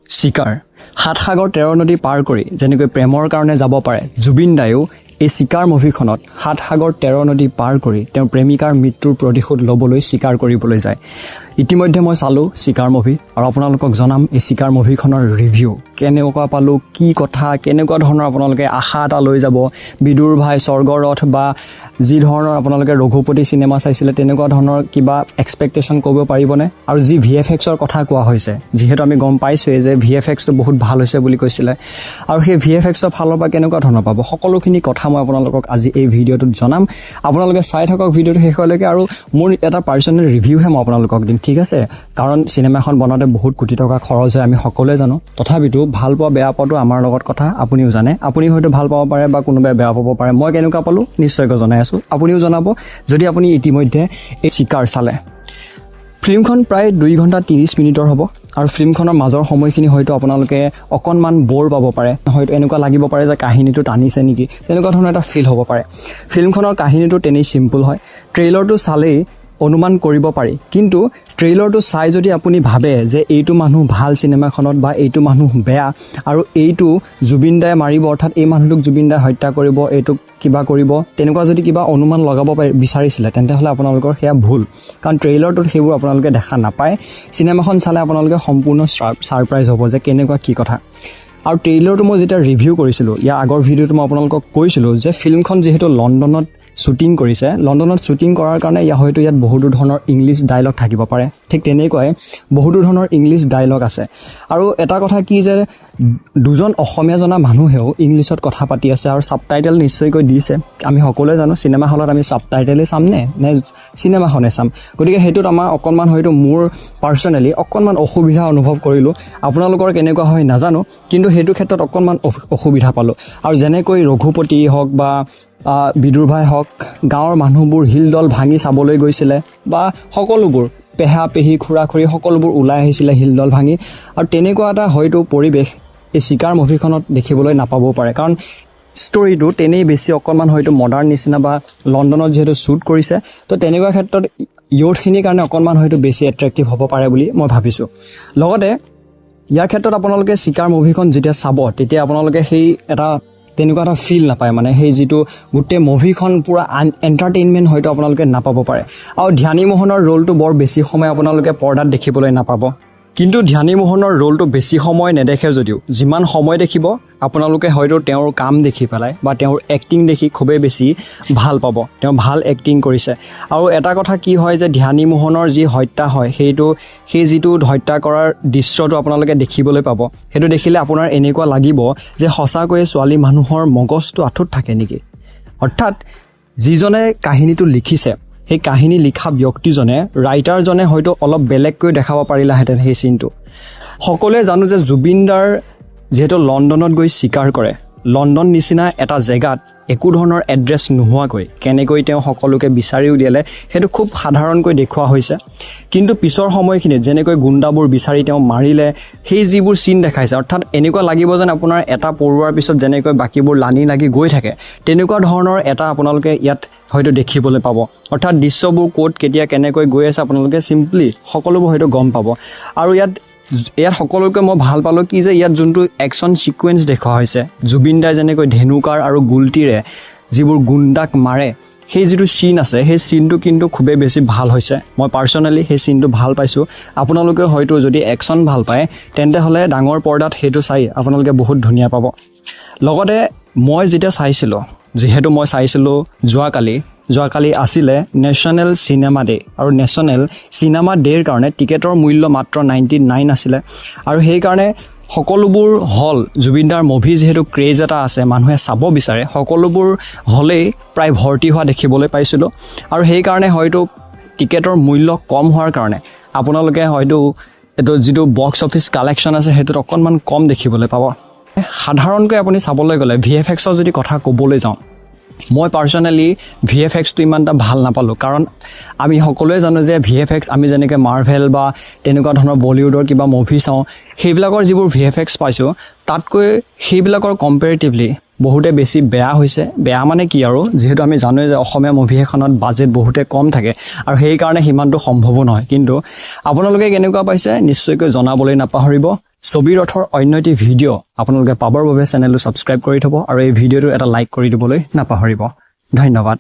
Sikaar, 7 সাগৰ 13 নদী পাৰ কৰি যেনেকৈ প্ৰেমৰ কাৰণে যাব পাৰে জুবিন দায়েও এই Sikaar মুভিখনত 7 সাগৰ 13 নদী পাৰ কৰি তেওঁৰ প্ৰেমিকাৰ মৃত্যুৰ প্ৰতিশোধ ল'বলৈ স্বীকাৰ কৰিবলৈ যায়। ইতিমধ্যে মই চালো Sikaar মুভি আৰু আপোনালোকক জনাম এই Sikaar মুভিখনৰ ৰিভিউ কেনেকুৱা পালো, কি কথা, কেনেকুৱা ধৰণৰ আপোনালোকে আশা এটা লৈ যাব, বিদুৰ ভাই স্বৰ্গৰথ বা যি ধৰণৰ আপোনালোকে ৰঘুপতি সিনেমা চাইছিলে তেনেকুৱা ধৰণৰ কিবা এক্সপেক্টেশন কৰিব পাৰিবনে? আৰু যি VFXৰ কথা কোৱা হৈছে, যিহেতু আমি গম পাইছো যে VFXটো বহুত ভাল হৈছে বুলি কৈছিলে আৰু সেই VFXৰ ফালৰ পৰা কেনেকুৱা ধৰণৰ পাব, সকলোখিনি কথা মই আপোনালোকক আজি এই ভিডিঅ'টোত জনাম। আপোনালোকে চাই থাকক ভিডিঅ'টো শেষলৈকে আৰু মোৰ এটা পাৰ্চনেল ৰিভিউহে মই আপোনালোকক দিম, ঠিক আছে? কাৰণ চিনেমাখন বনাওঁতে বহুত কোটি টকা খৰচ হয়, আমি সকলোৱে জানো। তথাপিতো ভাল পোৱা বেয়া পোৱাটো আমাৰ লগত কথা, আপুনিও জানে। আপুনি হয়তো ভাল পাব পাৰে বা কোনোবাই বেয়া পাব পাৰে। মই কেনেকুৱা পালো নিশ্চয়কৈ জনাই আছো, আপুনিও জনাব যদি আপুনি ইতিমধ্যে এই Sikaar চালে। ফিল্মখন প্ৰায় 2 ঘণ্টা 30 মিনিটৰ হ'ব আৰু ফিল্মখনৰ মাজৰ সময়খিনি হয়তো আপোনালোকে অকণমান বৰ পাব পাৰে, হয়তো এনেকুৱা লাগিব পাৰে যে কাহিনীটো টানিছে নেকি, তেনেকুৱা ধৰণৰ এটা ফিল হ'ব পাৰে। ফিল্মখনৰ কাহিনীটো তেনেই চিম্পল হয়, ট্ৰেইলাৰটো চালেই অনুমান কৰিব পাৰি, কিন্তু ট্ৰেইলাৰটো চাই যদি আপুনি ভাবে যে এইটো মানুহ ভাল চিনেমাখনত বা এইটো মানুহ বেয়া আৰু এইটো জুবিন দায়ে মাৰিব, অৰ্থাৎ এই মানুহটোক জুবিন দায়ে হত্যা কৰিব, এইটোক কিবা কৰিব, তেনেকুৱা যদি কিবা অনুমান লগাব বিচাৰিছিলে তেন্তে হ'লে আপোনালোকৰ সেয়া ভুল, কাৰণ ট্ৰেইলাৰটোত সেইবোৰ আপোনালোকে দেখা নাপায়। চিনেমাখন চালে আপোনালোকে সম্পূৰ্ণ ছাৰপ্ৰাইজ হ'ব যে কেনেকুৱা কি কথা। আৰু ট্ৰেইলাৰটো মই যেতিয়া ৰিভিউ কৰিছিলোঁ, ইয়াৰ আগৰ ভিডিঅ'টো মই আপোনালোকক কৈছিলোঁ যে ফিল্মখন যিহেতু লণ্ডনত শ্বুটিং কৰিছে, লণ্ডনত শ্বুটিং কৰাৰ কাৰণে হয়তো ইয়াত বহুতো ধৰণৰ ইংলিছ ডায়লগ থাকিব পাৰে, ঠিক তেনেকুৱাই বহুতো ধৰণৰ ইংলিছ ডায়লগ আছে। আৰু এটা কথা কি যে দুজন অসমীয়া জনা মানুহেও ইংলিছত কথা পাতি আছে আৰু ছাবটাইটেল নিশ্চয়কৈ দিছে। আমি সকলোৱে জানো চিনেমা হলত আমি ছাবটাইটেলেই চাম নে চিনেমাখনে চাম, গতিকে সেইটোত আমাৰ অকণমান হয়তো মোৰ পাৰ্চনেলি অকণমান অসুবিধা অনুভৱ কৰিলোঁ। আপোনালোকৰ কেনেকুৱা হয় নাজানো, কিন্তু সেইটো ক্ষেত্ৰত অকণমান অসুবিধা পালোঁ। আৰু যেনেকৈ ৰঘুপতি হওক বা বিদুৰ ভাই হওক, গাঁৱৰ মানুহবোৰ হিলদল ভাঙি চাবলৈ গৈছিলে বা সকলোবোৰ পেহা পেহী খুৰা খুৰী সকলোবোৰ ওলাই আহিছিলে হিলদল ভাঙি, আৰু তেনেকুৱা এটা হয়তো পৰিৱেশ এই Sikaar মুভিখনত দেখিবলৈ নাপাবও পাৰে, কাৰণ ষ্টৰিটো তেনেই বেছি অকণমান হয়তো মডাৰ্ণ নিচিনা বা লণ্ডনত যিহেতু শ্বুট কৰিছে, তো তেনেকুৱা ক্ষেত্ৰত ইয়থখিনিৰ কাৰণে অকণমান হয়তো বেছি এট্ৰেক্টিভ হ'ব পাৰে বুলি মই ভাবিছোঁ। লগতে ইয়াৰ ক্ষেত্ৰত আপোনালোকে Sikaar মুভিখন যেতিয়া চাব তেতিয়া আপোনালোকে সেই তেনেকুৱা এটা ফিল নাপায়, মানে সেই যিটো গোটেই মুভিখন পূৰা এণ্টাৰটেইনমেণ্ট হয়তো আপোনালোকে নাপাব পাৰে। আৰু ধ্যানী মোহনৰ ৰোলটো বৰ বেছি সময় আপোনালোকে পৰ্দাত দেখিবলৈ নাপাব, কিন্তু ধ্যানী মোহনৰ ৰোলটো বেছি সময় নেদেখে যদিও যিমান সময় দেখিব আপোনালোকে হয়তো তেওঁৰ কাম দেখি পেলাই বা তেওঁৰ এক্টিং দেখি খুবেই বেছি ভাল পাব, তেওঁ ভাল এক্টিং কৰিছে। আৰু এটা কথা কি হয় যে ধ্যানী মোহনৰ যি হত্যা হয় সেই যিটো হত্যা কৰাৰ দৃশ্যটো আপোনালোকে দেখিবলৈ পাব, সেইটো দেখিলে আপোনাৰ এনেকুৱা লাগিব যে সঁচাকৈয়ে ছোৱালী মানুহৰ মগজটো আঁঠুত থাকে নেকি। অৰ্থাৎ যিজনে কাহিনীটো লিখিছে সেই কাহিনী লিখা ব্যক্তিজনে, ৰাইটাৰজনে হয়তো অলপ বেলেগকৈ দেখাব পাৰিলাহেঁতেন সেই চিনটো। সকলোৱে জানো যে জুবিন দাৰ যিহেতু লণ্ডনত গৈ স্বীকাৰ কৰে, লণ্ডন নিচিনা এটা জেগাত একো ধৰণৰ এড্ৰেছ নোহোৱাকৈ কেনেকৈ তেওঁ সকলোকে বিচাৰি উলিয়ালে সেইটো খুব সাধাৰণকৈ দেখুওৱা হৈছে। কিন্তু পিছৰ সময়খিনিত যেনেকৈ গুণ্ডাবোৰ বিচাৰি তেওঁ মাৰিলে, সেই যিবোৰ চিন দেখাইছে, অৰ্থাৎ এনেকুৱা লাগিব যেন আপোনাৰ এটা পৰুৱাৰ পিছত যেনেকৈ বাকীবোৰ লানি লাগি গৈ থাকে, তেনেকুৱা ধৰণৰ এটা আপোনালোকে ইয়াত হয়তো দেখিবলৈ পাব। অৰ্থাৎ দৃশ্যবোৰ ক'ত কেতিয়া কেনেকৈ গৈ আছে আপোনালোকে চিম্পলি সকলোবোৰ হয়তো গম পাব। আৰু ইয়াত সকলোকে মই ভাল পালোঁ কি যে ইয়াত যোনটো একশ্যন ছিকুৱেঞ্চ দেখুওৱা হৈছে, জুবিন দাই যেনেকৈ ধেনুকাৰ আৰু গুলটিৰে যিবোৰ গুণ্ডাক মাৰে, সেই যিটো চিন আছে সেই চিনটো কিন্তু খুবেই বেছি ভাল হৈছে। মই পাৰ্চনেলি সেই চিনটো ভাল পাইছোঁ। আপোনালোকে হয়তো যদি একশ্যন ভাল পায় তেন্তে হ'লে ডাঙৰ পৰ্দাত সেইটো চাই আপোনালোকে বহুত ধুনীয়া পাব। লগতে মই যেতিয়া চাইছিলোঁ, যিহেতু মই চাইছিলোঁ যোৱাকালি আছিলে নেশ্যনেল চিনেমা ডে, আৰু নেশ্যনেল চিনেমা ডে'ৰ কাৰণে টিকেটৰ মূল্য মাত্ৰ 99 আছিলে। আৰু সেইকাৰণে সকলোবোৰ হল, জুবিন দাৰ মুভি যিহেতু ক্ৰেজ এটা আছে, মানুহে চাব বিচাৰে, সকলোবোৰ হলেই প্ৰায় ভৰ্তি হোৱা দেখিবলৈ পাইছিলোঁ। আৰু সেইকাৰণে হয়তো টিকেটৰ মূল্য কম হোৱাৰ কাৰণে আপোনালোকে হয়তো এইটো যিটো বক্স অফিচ কালেকশ্যন আছে সেইটোত অকণমান কম দেখিবলৈ পাব। সাধাৰণকৈ আপুনি চাবলৈ গ'লে VFXৰ যদি কথা ক'বলৈ যাওঁ, মই পাৰ্চনেলি VFXটো ইমান এটা ভাল নাপালোঁ, কাৰণ আমি সকলোৱে জানো যে VFX আমি যেনেকৈ মাৰ্ভেল বা তেনেকুৱা ধৰণৰ বলিউডৰ কিবা মুভি চাওঁ, সেইবিলাকৰ যিবোৰ VFX পাইছোঁ তাতকৈ সেইবিলাকৰ কম্পেৰেটিভলি বহুতে বেছি বেয়া হৈছে। বেয়া মানে কি আৰু, যিহেতু আমি জানোৱে যে অসমীয়া মুভি এখনত বাজেট বহুতে কম থাকে আৰু সেইকাৰণে সিমানটো সম্ভৱো নহয়। কিন্তু আপোনালোকে কেনেকুৱা পাইছে নিশ্চয়কৈ জনাবলৈ নাপাহৰিব। ছবিৰ অৰ্থৰ অন্য এটি ভিডিঅ' আপোনালোকে পাবৰ বাবে চেনেলটো ছাবস্ক্ৰাইব কৰি থ'ব আৰু এই ভিডিঅ'টো এটা লাইক কৰি দিবলৈ নাপাহৰিব। ধন্যবাদ।